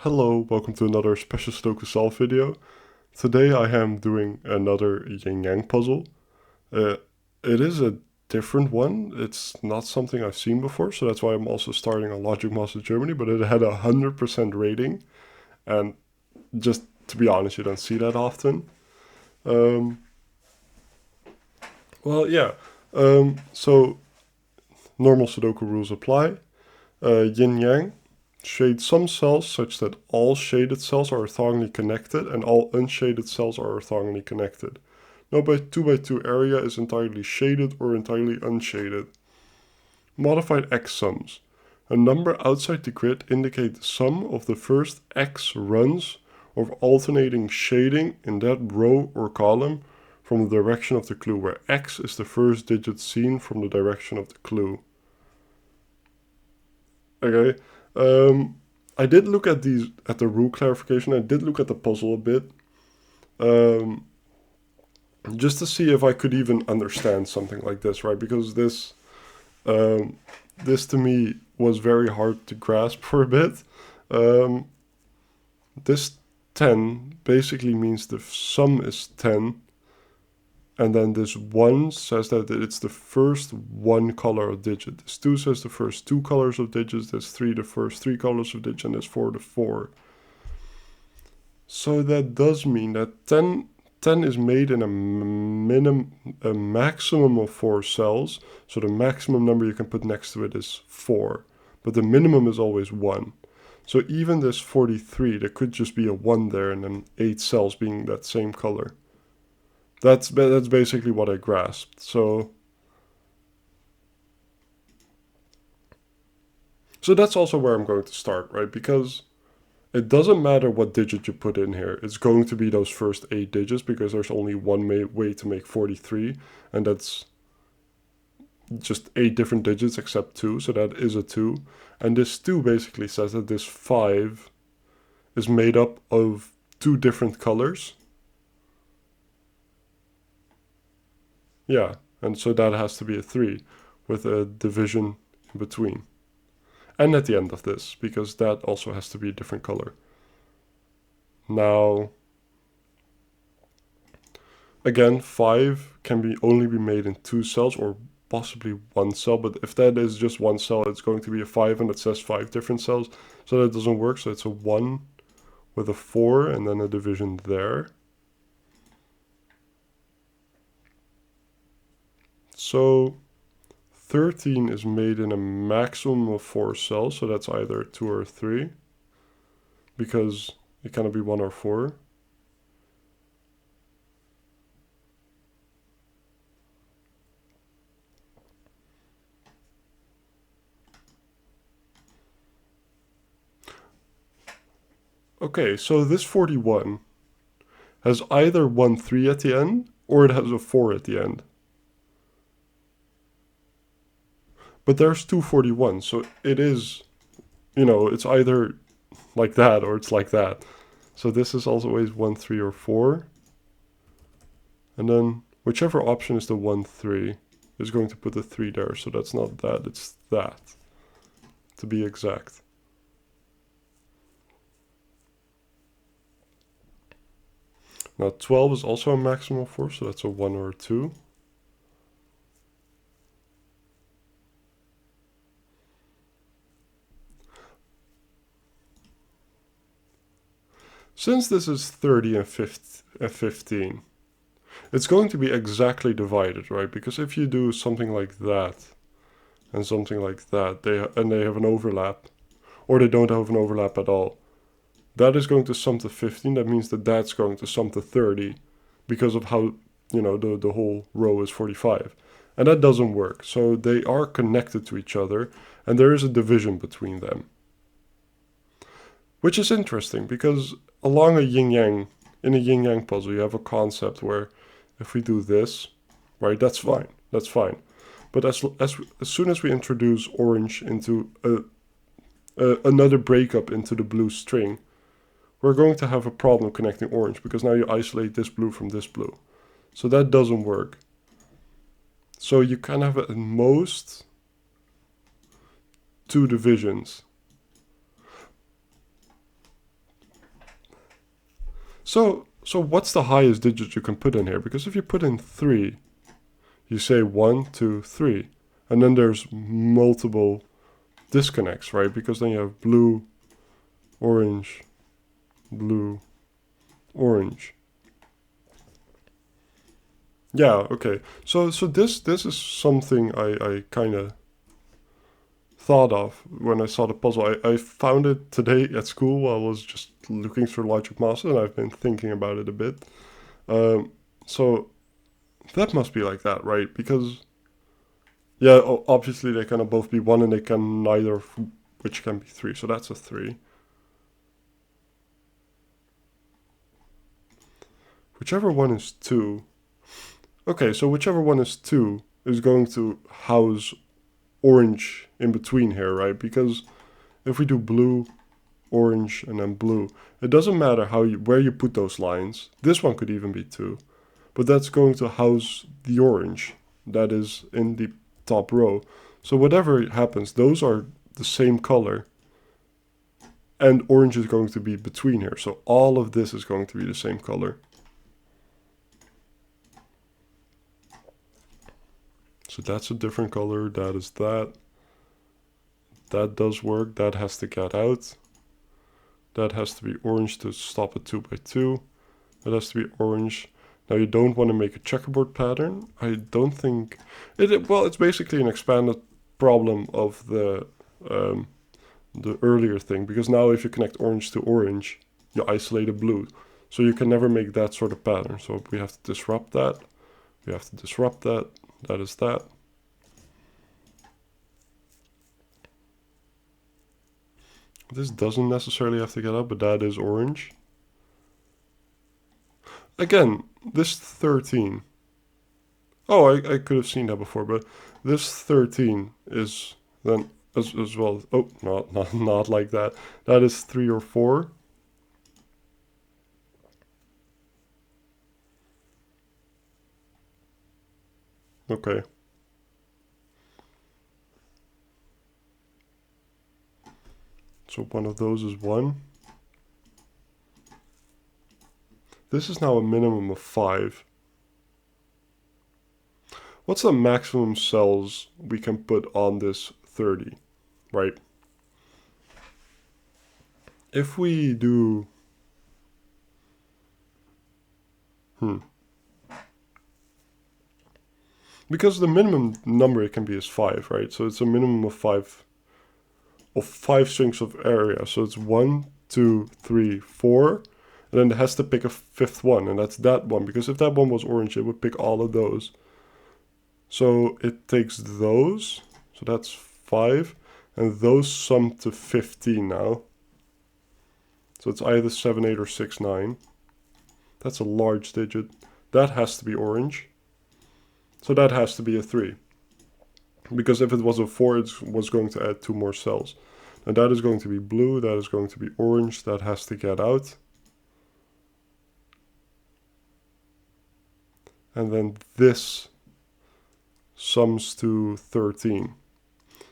Hello, welcome to another special Sudoku solve video. Today I am doing another Yin-Yang puzzle. It is a different one. It's not something I've seen before, so that's why I'm also starting on Logic Master Germany, but it had a 100% rating, and just to be honest, you don't see that often. So normal Sudoku rules apply. Yin-Yang. Shade some cells such that all shaded cells are orthogonally connected and all unshaded cells are orthogonally connected. No 2x2 area is entirely shaded or entirely unshaded. Modified X-Sums. A number outside the grid indicate the sum of the first X runs of alternating shading in that row or column from the direction of the clue, where X is the first digit seen from the direction of the clue. Okay. I did look at the rule clarification. I did look at the puzzle a bit, just to see if I could even understand something like this, right? Because this to me was very hard to grasp for a bit. This 10 basically means the sum is 10. And then this 1 says that it's the first one color of digit. This 2 says the first two colors of digits. This 3 the first three colors of digits. And this 4 the 4. So that does mean that 10 is made in a maximum of 4 cells. So the maximum number you can put next to it is 4. But the minimum is always 1. So even this 43, there could just be a 1 there and then 8 cells being that same color. That's basically what I grasped. So that's also where I'm going to start, right? Because it doesn't matter what digit you put in here. It's going to be those first 8 digits because there's only one way to make 43. And that's just 8 different digits except 2. So that is a 2. And this 2 basically says that this 5 is made up of 2 different colors. Yeah, and so that has to be a 3 with a division in between. And at the end of this, because that also has to be a different color. Now, again, 5 can only be made in 2 cells or possibly 1 cell, but if that is just 1 cell, it's going to be a 5 and it says 5 different cells, so that doesn't work. So it's a 1 with a 4 and then a division there. So 13 is made in a maximum of 4 cells, so that's either 2 or 3, because it cannot be 1 or 4. Okay, so this 41 has either 1 3 at the end, or it has a 4 at the end. But there's 241, so it is, it's either like that or it's like that. So this is always 1 3 or 4. And then whichever option is the 1 3 is going to put the 3 there. So that's not that, it's that, to be exact. Now 12 is also a maximum of 4, so that's a 1 or a 2. Since this is 30 and 15, it's going to be exactly divided, right? Because if you do something like that and something like that, they have an overlap, or they don't have an overlap at all, that is going to sum to 15. That means that that's going to sum to 30 because of how, the whole row is 45. And that doesn't work. So they are connected to each other, and there is a division between them. Which is interesting, because along a yin-yang, in a yin-yang puzzle, you have a concept where if we do this, right, that's fine. That's fine. But as soon as we introduce orange into another breakup into the blue string, we're going to have a problem connecting orange, because now you isolate this blue from this blue. So that doesn't work. So you can have at most 2 divisions. So what's the highest digit you can put in here? Because if you put in 3, you say 1, 2, 3. And then there's multiple disconnects, right? Because then you have blue, orange, blue, orange. Yeah, okay. So this is something I kind of thought of when I saw the puzzle. I found it today at school while I was just looking through Logic Master, and I've been thinking about it a bit. So that must be like that, right? Because, yeah, obviously they can both be 1 and they can neither, which can be 3. So that's a 3. Whichever one is 2. Okay, so whichever one is 2 is going to house orange in between here, right? Because if we do blue, orange, and then blue, it doesn't matter where you put those lines. This one could even be 2, but that's going to house the orange that is in the top row. So whatever happens, those are the same color, and orange is going to be between here. So all of this is going to be the same color. So that's a different color, that is that. That does work, that has to get out. That has to be orange to stop at 2 by 2. That has to be orange. Now you don't want to make a checkerboard pattern. I don't think... well, it's basically an expanded problem of the earlier thing. Because now if you connect orange to orange, you isolate a blue. So you can never make that sort of pattern. So we have to disrupt that. We have to disrupt that. That is that. This doesn't necessarily have to get up, but that is orange. Again, this 13. Oh, I could have seen that before, but this 13 is then as well. Oh, not like that. That is 3 or 4. Okay. So one of those is 1. This is now a minimum of 5. What's the maximum cells we can put on this 30, right? If we do... Because the minimum number it can be is 5, right? So it's a minimum of 5 strings of area. So it's 1, 2, 3, 4, and then it has to pick a 5th one, and that's that one. Because if that one was orange, it would pick all of those. So it takes those, so that's 5, and those sum to 15 now. So it's either 7, 8, or 6, 9. That's a large digit. That has to be orange. So that has to be a 3. Because if it was a 4, it was going to add 2 more cells. And that is going to be blue, that is going to be orange, that has to get out. And then this sums to 13.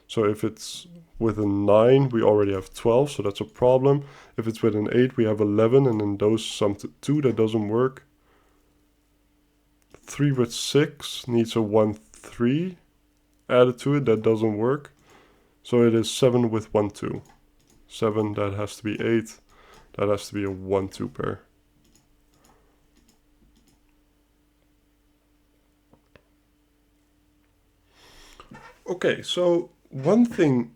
So if it's with a 9, we already have 12, so that's a problem. If it's with an 8, we have 11, and then those sum to 2, that doesn't work. 3 with 6 needs a 1, 3 added to it, that doesn't work. So it is 7 with 1, 2. 7, that has to be 8, that has to be a 1, 2 pair. Okay, so one thing...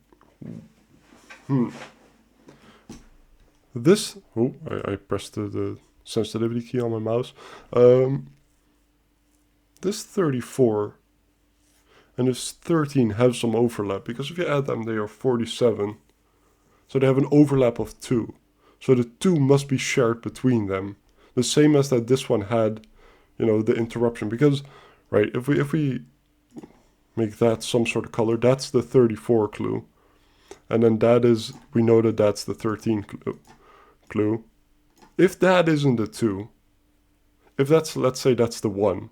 This... Oh, I pressed the sensitivity key on my mouse. This 34 and this 13 have some overlap, because if you add them, they are 47. So they have an overlap of 2. So the 2 must be shared between them. The same as that this one had, you know, the interruption. Because, right, if we make that some sort of color, that's the 34 clue. And then that is, we know that that's the 13 clue. If that isn't the 2, if that's, let's say that's the 1,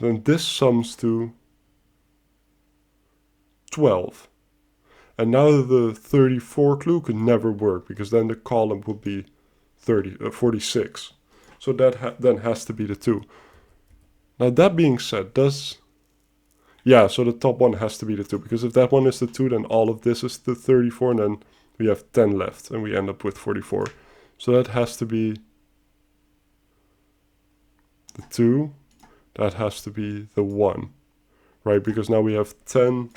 then this sums to 12. And now the 34 clue could never work, because then the column would be 46. So that then has to be the 2. Now that being said, yeah, so the top one has to be the 2, because if that one is the 2, then all of this is the 34, and then we have 10 left, and we end up with 44. So that has to be the 2, that has to be the 1, right? Because now we have 10,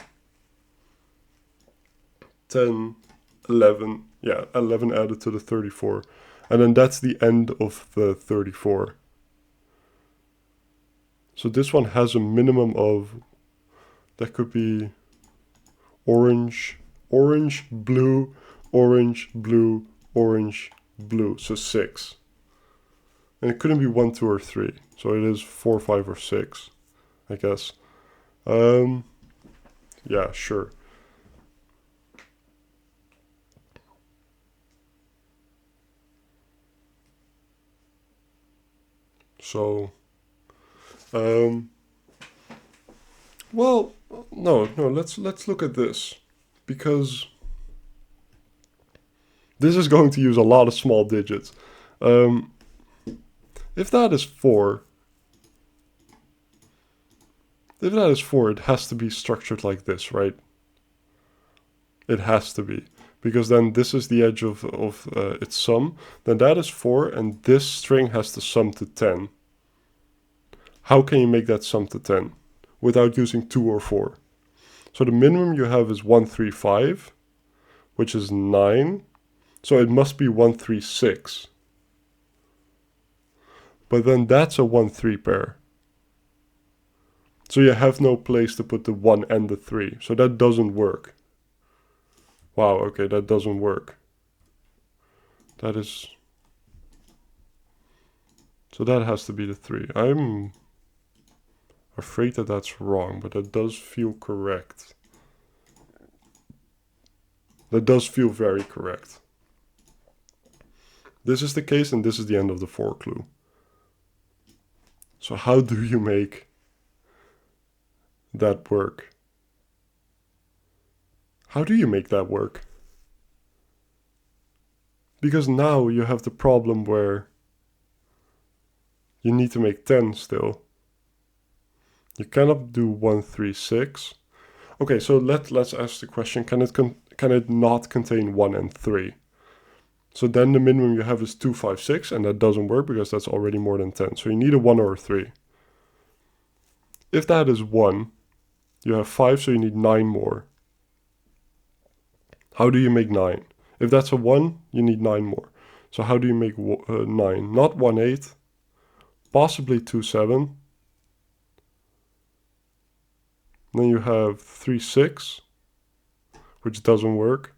11, yeah, 11 added to the 34. And then that's the end of the 34. So this one has a minimum of, that could be orange, blue, orange, blue, orange, blue. So 6. And it couldn't be 1, 2, or 3. So it is 4, 5, or 6, I guess. Yeah, sure. So, well, no, let's look at this, because this is going to use a lot of small digits. If that is 4, it has to be structured like this, right? It has to be, because then this is the edge of its sum. Then that is 4, and this string has to sum to 10. How can you make that sum to 10 without using 2 or 4? So the minimum you have is 135, which is 9. So it must be 136. But then that's a 1-3 pair. So you have no place to put the 1 and the 3. So that doesn't work. Wow, okay, that doesn't work. That is... So that has to be the 3. I'm afraid that that's wrong, but that does feel correct. That does feel very correct. This is the case, and this is the end of the 4 clue. So how do you make that work? How do you make that work? Because now you have the problem where you need to make 10 still. You cannot do 136. Okay, so let's ask the question, can it not contain 1 and 3? So then the minimum you have is 2, 5, 6, and that doesn't work because that's already more than 10. So you need a 1 or a 3. If that is 1, you have 5, so you need 9 more. How do you make 9? If that's a 1, you need 9 more. So how do you make 9? Not 1, 8, possibly 2, 7. Then you have 3, 6, which doesn't work,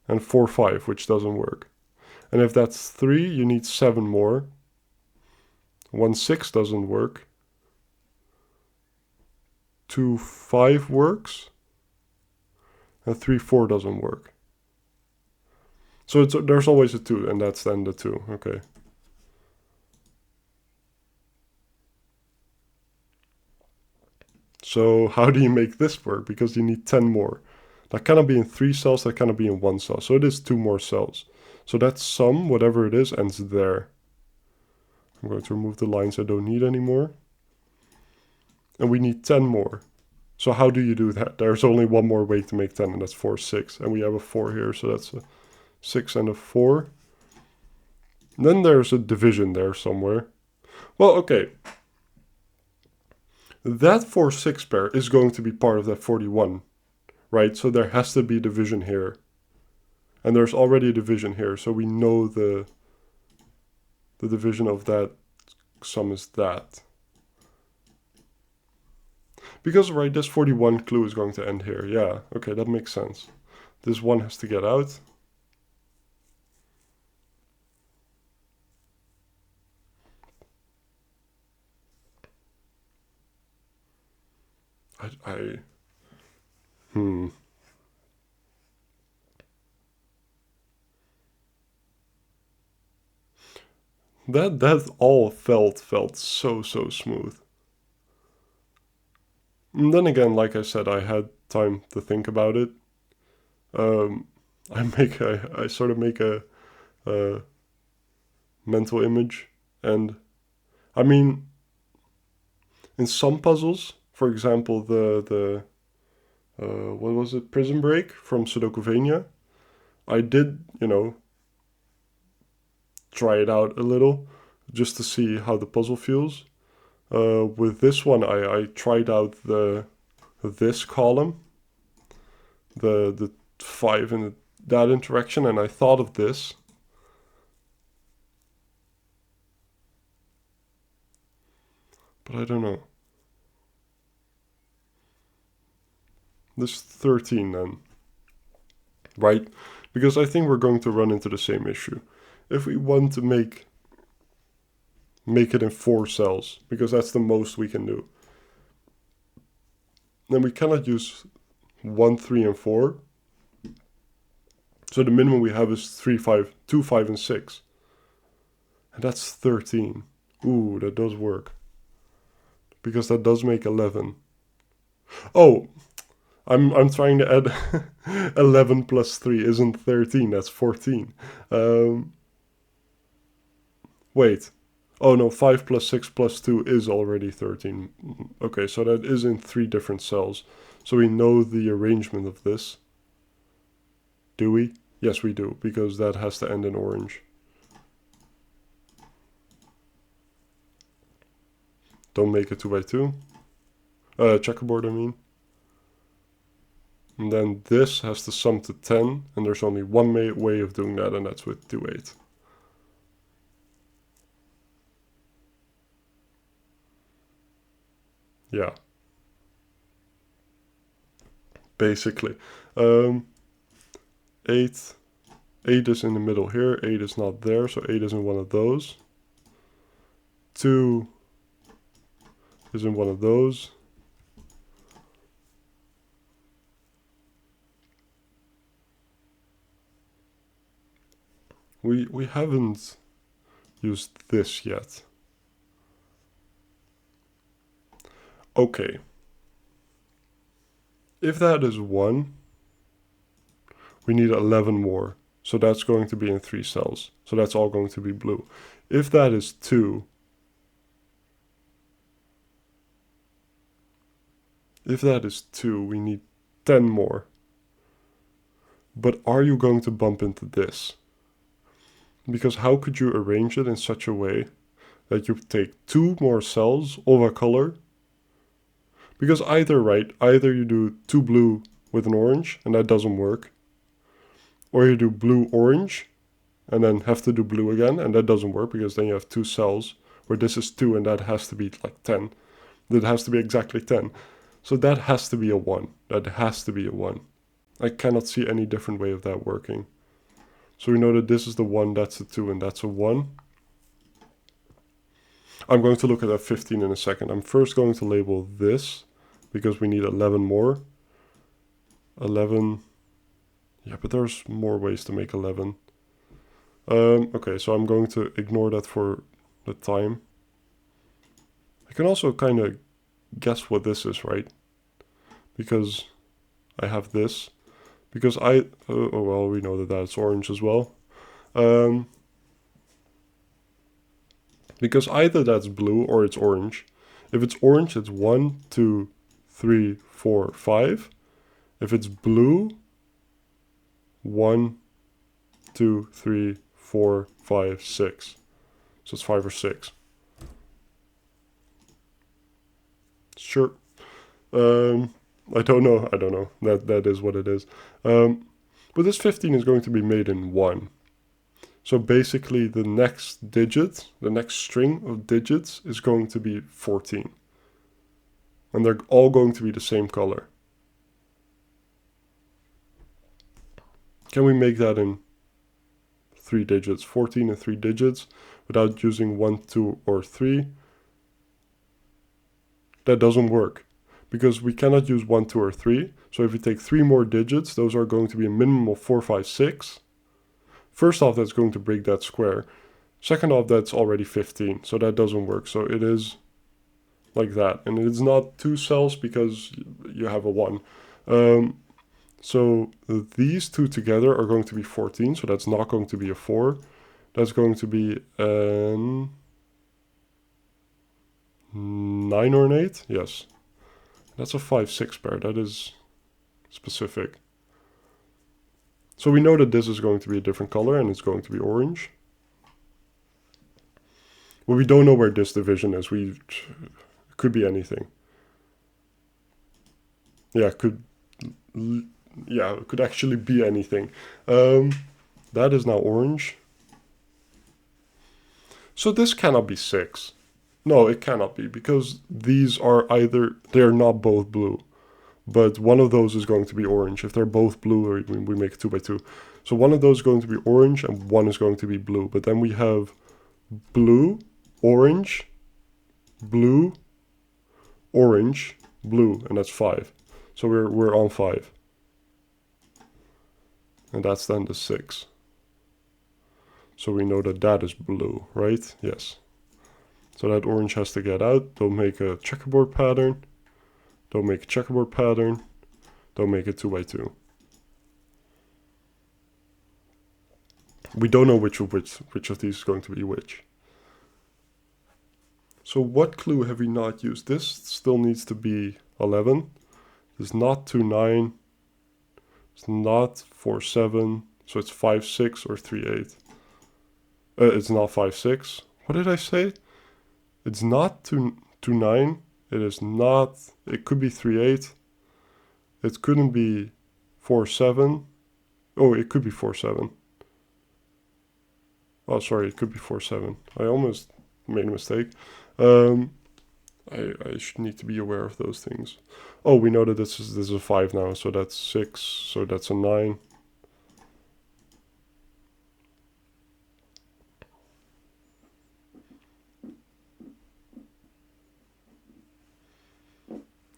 and 4, 5, which doesn't work. And if that's 3, you need 7 more. 1, 6 doesn't work. 2, 5 works. And 3, 4 doesn't work. So there's always a 2, and that's then the 2. Okay. So how do you make this work? Because you need 10 more. That cannot be in 3 cells, that cannot be in 1 cell. So it is 2 more cells. So that sum, whatever it is, ends there. I'm going to remove the lines I don't need anymore. And we need 10 more. So how do you do that? There's only one more way to make 10, and that's 4, 6. And we have a 4 here, so that's a 6 and a 4. And then there's a division there somewhere. Well, okay. That 4, 6 pair is going to be part of that 41, right? So there has to be division here. And there's already a division here, so we know the division of that sum is that. Because, right, this 41 clue is going to end here. Yeah, okay, that makes sense. This 1 has to get out. That all felt so smooth. And then again, like I said, I had time to think about it. I sort of make a mental image, and I mean, in some puzzles, for example, the what was it, Prison Break from Sudokuvania, I did, you know, try it out a little just to see how the puzzle feels. With this one, I tried out this column, the 5 in that interaction, and I thought of this. But I don't know. This 13 then, right? Because I think we're going to run into the same issue. If we want to make it in 4 cells, because that's the most we can do, then we cannot use 1, 3, and 4. So the minimum we have is 3, 5, 2, 5, and 6. And that's 13. Ooh, that does work. Because that does make 11. Oh, I'm trying to add 11 plus 3 isn't 13, that's 14. Wait. Oh no, 5 plus 6 plus 2 is already 13. Okay, so that is in 3 different cells. So we know the arrangement of this. Do we? Yes, we do, because that has to end in orange. Don't make it 2 by 2. Checkerboard, I mean. And then this has to sum to 10, and there's only one way of doing that, and that's with do 8. Yeah. Basically. 8 is in the middle here, 8 is not there, so 8 is in one of those. 2 is in one of those. We haven't used this yet. Okay. If that is 1, we need 11 more. So that's going to be in 3 cells. So that's all going to be blue. If that is 2, we need 10 more. But are you going to bump into this? Because how could you arrange it in such a way that you take 2 more cells of a color? Because either you do 2 blue with an orange, and that doesn't work. Or you do blue-orange, and then have to do blue again, and that doesn't work, because then you have 2 cells, where this is 2, and that has to be like 10. That has to be exactly 10. So that has to be a 1. That has to be a 1. I cannot see any different way of that working. So we know that this is the 1, that's a 2, and that's a 1. I'm going to look at that 15 in a second. I'm first going to label this, because we need 11 more. 11. Yeah, but there's more ways to make 11. Okay, so I'm going to ignore that for the time. I can also kind of guess what this is, right? Because I have this. Because oh well, we know that that's orange as well. Because either that's blue or it's orange. If it's orange, it's 1, 2, 3, 4, 5. If it's blue, 1, 2, 3, 4, 5, 6. So it's 5 or 6. Sure. I don't know. That is what it is. But this 15 is going to be made in 1. So basically the next digit, the next string of digits is going to be 14. And they're all going to be the same color. Can we make that in 3 digits? 14 in 3 digits without using 1, 2, or 3? That doesn't work. Because we cannot use 1, 2, or 3. So if we take 3 more digits, those are going to be a minimum of 4, 5, 6. First off, that's going to break that square. Second off, that's already 15. So that doesn't work. So it is like that. And it's not 2 cells because you have a 1. So these two together are going to be 14, so that's not going to be a 4. That's going to be an 9 or an 8? Yes. That's a 5-6 pair. That is specific. So we know that this is going to be a different color and it's going to be orange. Well, we don't know where this division is. It could be anything. Yeah, it could actually be anything. That is now orange. So this cannot be 6. No, it cannot be, because these are either, they're not both blue. But one of those is going to be orange. If they're both blue, we make a 2 by 2. So one of those is going to be orange and one is going to be blue. But then we have blue, orange, blue, orange, blue, and that's 5. So we're on 5. And that's then the 6. So we know that that is blue, right? Yes. So that orange has to get out. Don't make a checkerboard pattern. Don't make a checkerboard pattern. Don't make a 2 by 2. We don't know which of these is going to be which. So what clue have we not used? This still needs to be 11. It's not 2, 9. It's not 4, 7. So it's 5, 6 or 3, 8. It's not 5, 6. What did I say? It's not 2, 9. It is not, it could be 3, 8. It couldn't be 4, 7. Oh, it could be 4, 7. Oh, sorry, it could be 4, 7. I almost made a mistake. I should need to be aware of those things. Oh, we know that this is a 5 now, so that's 6, so that's a 9.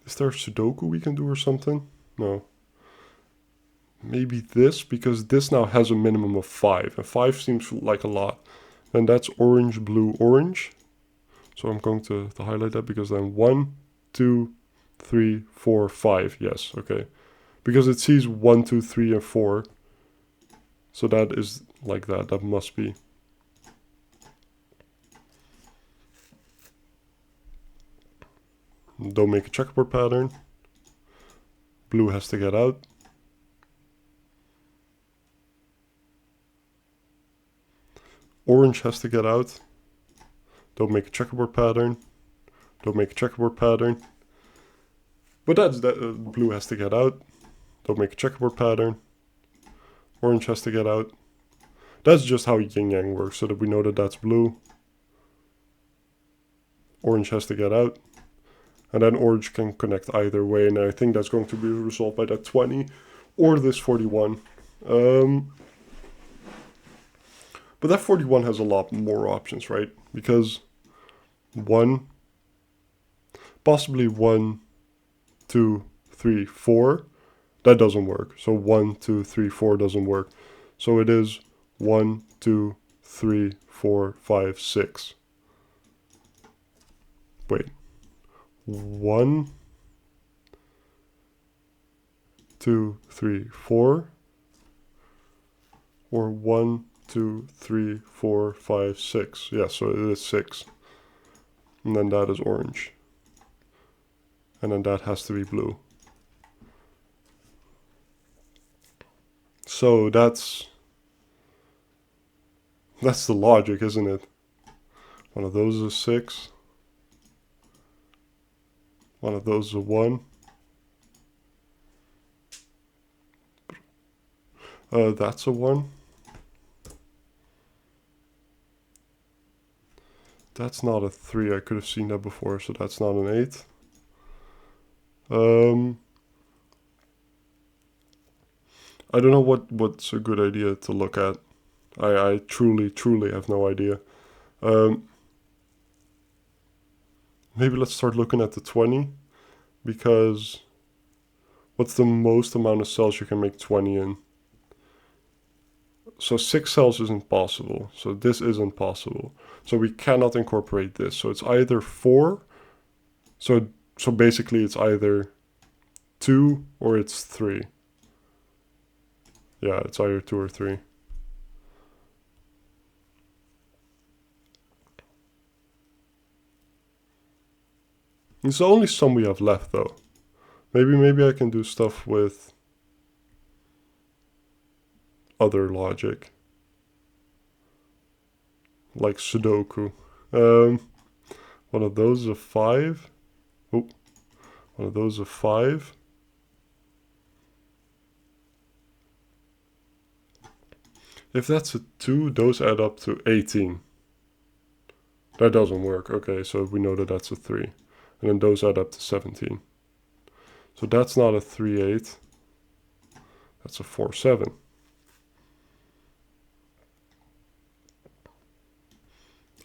Is there Sudoku we can do or something? No. Maybe this, because this now has a minimum of 5. And 5 seems like a lot. And that's orange, blue, orange. So I'm going to highlight that, because then 1, 2, 3, 4, 5. Yes, okay. Because it sees 1, 2, 3, and 4. So that is like that. That must be. Don't make a checkerboard pattern. Blue has to get out. Orange has to get out. Don't make a checkerboard pattern. Don't make a checkerboard pattern. But that's that. Blue has to get out. Don't make a checkerboard pattern. Orange has to get out. That's just how Yin-Yang works, so that we know that that's blue. Orange has to get out. And then orange can connect either way, and I think that's going to be resolved by that 20 or this 41. But that 41 has a lot more options, right? Because possibly 1, 2, 3, 4, that doesn't work. So 1, 2, 3, 4 doesn't work. So it is 1, 2, 3, 4, 5, 6. Wait. 1, 2, 3, 4, or 1, 2, 3, 4, 5, 6. Yeah, so it is 6. And then that is orange. And then that has to be blue. So that's the logic, isn't it? One of those is 6. One of those is a 1. That's a 1. That's not a 3. I could have seen that before, so that's not an 8. I don't know what's a good idea to look at. I truly have no idea. Maybe let's start looking at the 20, because what's the most amount of cells you can make 20 in? So 6 cells isn't possible. So this isn't possible. So we cannot incorporate this. So it's either 4. So basically it's either 2 or it's 3. Yeah, it's either 2 or 3. It's the only sum we have left, though. Maybe I can do stuff with other logic, like Sudoku. One of those is a 5. Oh, one of those is a 5. If that's a 2, those add up to 18. That doesn't work. Okay, so we know that that's a 3. And then those add up to 17. So that's not a 3-8. That's a 4-7.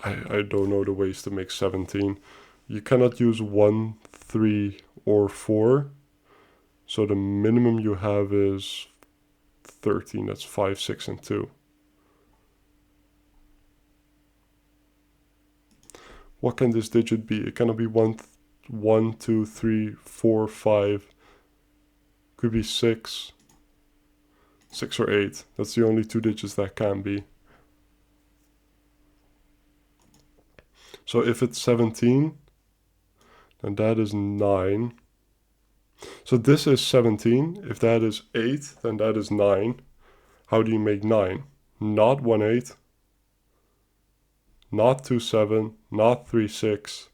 I don't know the ways to make 17. You cannot use 1, 3, or 4. So the minimum you have is 13. That's 5, 6, and 2. What can this digit be? It cannot be 1, 2, 3, 4, 5. Could be 6. 6 or 8. That's the only 2 digits that can be. So if it's 17, then that is 9. So this is 17. If that is 8, then that is 9. How do you make 9? Not 1, 8. Not 2, 7. Not 3, 6.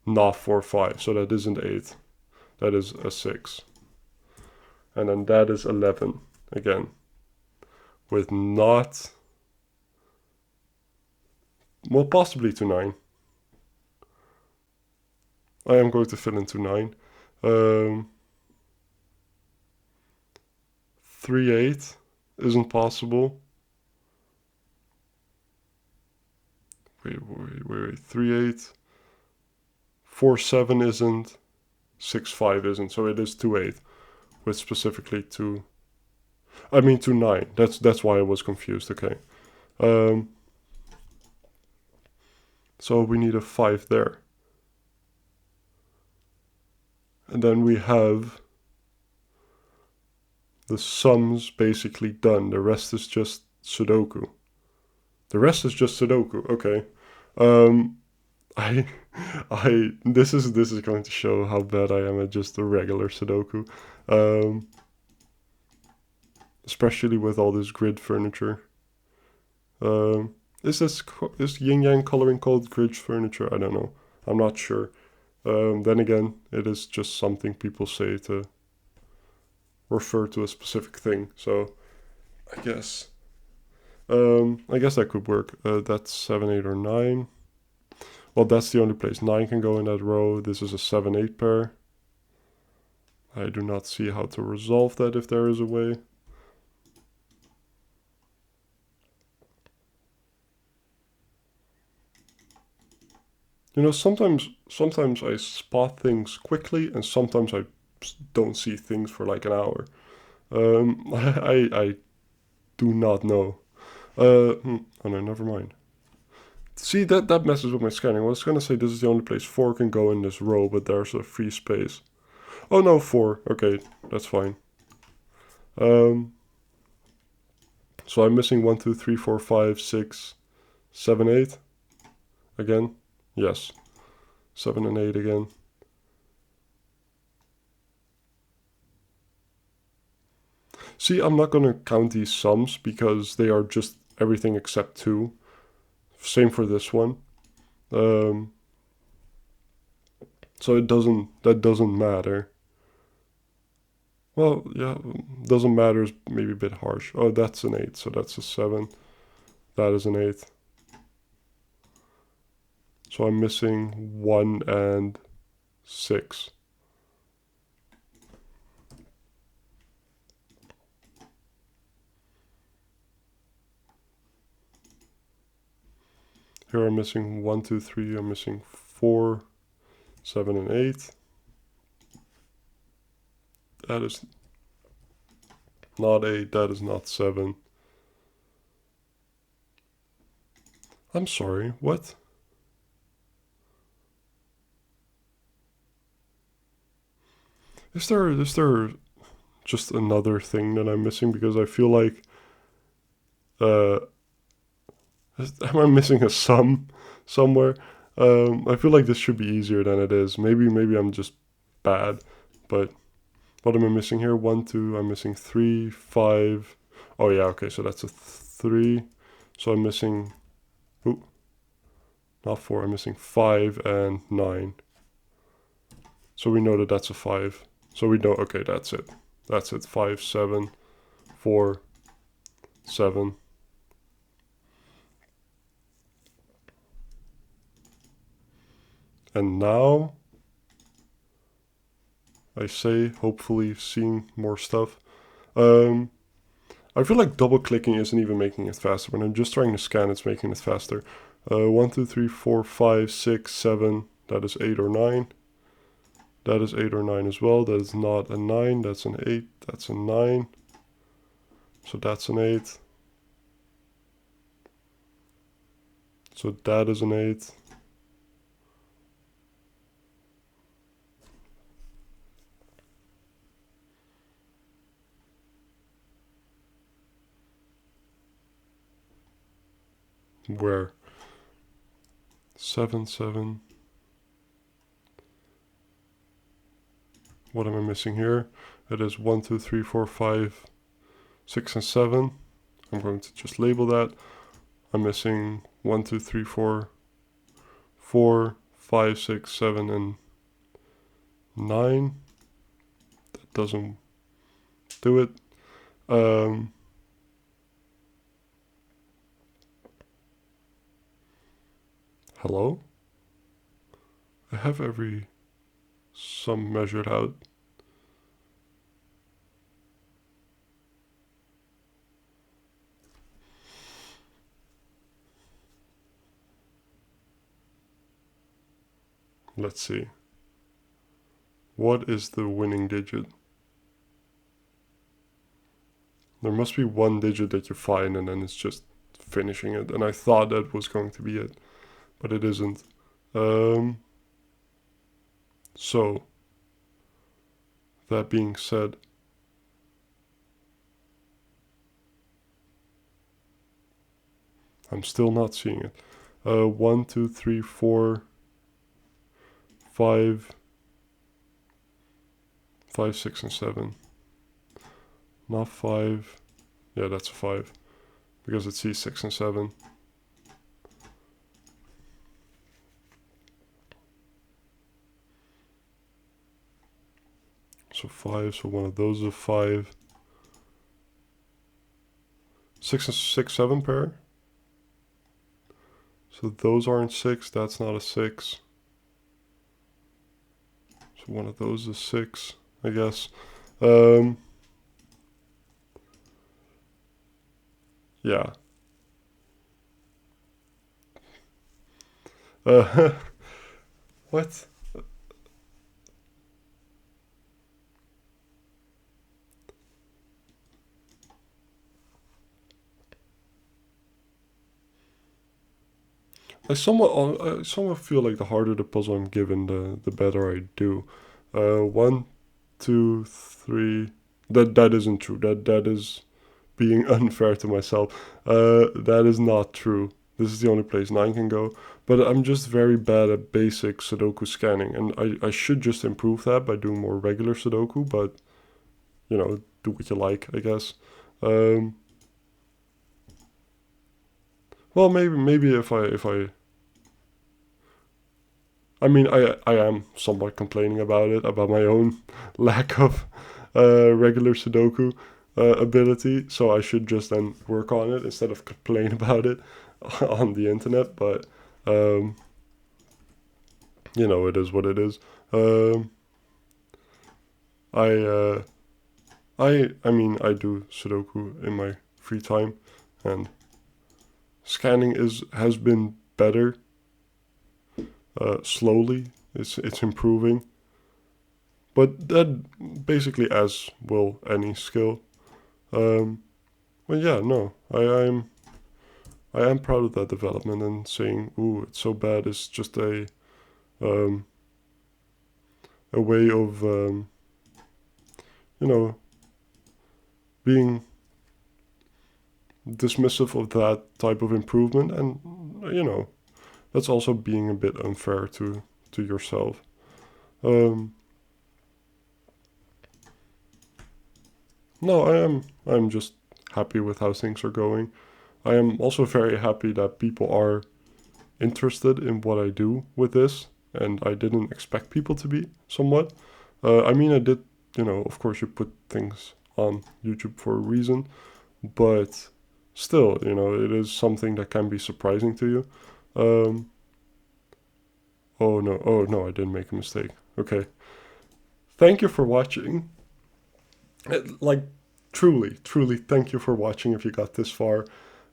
Not 4, 5. So that isn't 8. That is a 6. And then that is 11 again. With not... well, possibly to 9. I am going to fill into 9. 3, 8 isn't possible. Wait. 3, 8. 4, 7 isn't. 6, 5 isn't. So it is 2, 8. With specifically 2. I mean 2, 9. That's why I was confused. Okay. So we need a 5 there. And then we have the sums basically done. The rest is just Sudoku. The rest is just Sudoku. Okay. This is going to show how bad I am at just the regular Sudoku. Especially with all this grid furniture. Is Yin-Yang coloring called grid furniture? I don't know. I'm not sure. Then again, it is just something people say to refer to a specific thing. So I guess that could work. That's 7, 8, or 9. Well, that's the only place 9 can go in that row. This is a 7, 8 pair. I do not see how to resolve that if there is a way. You know, sometimes I spot things quickly, and sometimes I don't see things for like an hour. I do not know. Oh no, never mind. See, that messes with my scanning. I was gonna say this is the only place 4 can go in this row, but there's a free space. Oh no, 4. Okay, that's fine. So I'm missing 1, 2, 3, 4, 5, 6, 7, 8. Again. Yes. 7 and 8 again. See, I'm not going to count these sums because they are just everything except 2. Same for this one. So that doesn't matter. Well, yeah, doesn't matter is maybe a bit harsh. Oh, that's an 8, so that's a 7. That is an 8. So I'm missing 1 and 6. Here I'm missing 1, 2, 3. I'm missing 4, 7, and 8. That is not 8. That is not 7. I'm sorry. What? Is there just another thing that I'm missing, because I feel like, am I missing a sum somewhere? I feel like this should be easier than it is. Maybe I'm just bad, but what am I missing here? 1, 2, I'm missing 3, 5. Oh yeah, okay, so that's a 3. So I'm missing, ooh, not 4, I'm missing 5 and 9. So we know that that's a 5. So we know, okay, that's it. That's it, 5, 7, 4, 7. And now, I say, hopefully seeing more stuff. I feel like double clicking isn't even making it faster. When I'm just trying to scan, it's making it faster. 1, 2, 3, 4, 5, 6, 7. That is 8 or 9. That is 8 or 9 as well. That is not a 9. That's an 8. That's a 9. So that's an 8. So that is an 8. Where? 7, 7. What am I missing here? It is 1, 2, 3, 4, 5, 6, and 7. I'm going to just label that. I'm missing 1, 2, 3, 4, 4, 5, 6, 7, and 9. That doesn't do it. Hello? I have every sum measured out. Let's see. What is the winning digit? There must be one digit that you find and then it's just finishing it. And I thought that was going to be it, but it isn't. So, that being said, I'm still not seeing it. 1, 2, 3, 4, 5, 5, 6, and 7. Not 5. Yeah, that's a 5. Because it sees 6 and 7. So 5, so one of those is a 5. 6 and 6, 7 pair. So those aren't 6, that's not a 6. So one of those is 6, I guess. Yeah. What? I somewhat feel like the harder the puzzle I'm given, the better I do. 1, 2, 3. That isn't true. That is being unfair to myself. That is not true. This is the only place 9 can go. But I'm just very bad at basic Sudoku scanning, and I should just improve that by doing more regular Sudoku. But you know, do what you like, I guess. Well, maybe if I mean, I am somewhat complaining about it, about my own lack of regular Sudoku ability, so I should just then work on it instead of complain about it on the internet, but, you know, it is what it is. I mean, I do Sudoku in my free time, and scanning has been better. Slowly, it's improving, but that basically as will any skill. But yeah, no, I am proud of that development, and saying, "Ooh, it's so bad," is just a way of you know, being dismissive of that type of improvement, and you know, that's also being a bit unfair to yourself. No, I'm just happy with how things are going. I am also very happy that people are interested in what I do with this, and I didn't expect people to be, somewhat. I mean, I did, you know, of course you put things on YouTube for a reason, but still, you know, it is something that can be surprising to you. Um, oh no, I didn't make a mistake. Okay. Thank you for watching. Like, truly, thank you for watching if you got this far.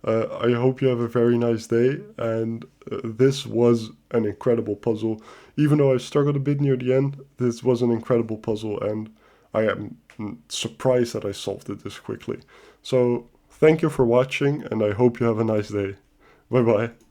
I hope you have a very nice day, and this was an incredible puzzle. Even though I struggled a bit near the end, this was an incredible puzzle, and I am surprised that I solved it this quickly. So, thank you for watching, and I hope you have a nice day. Bye bye.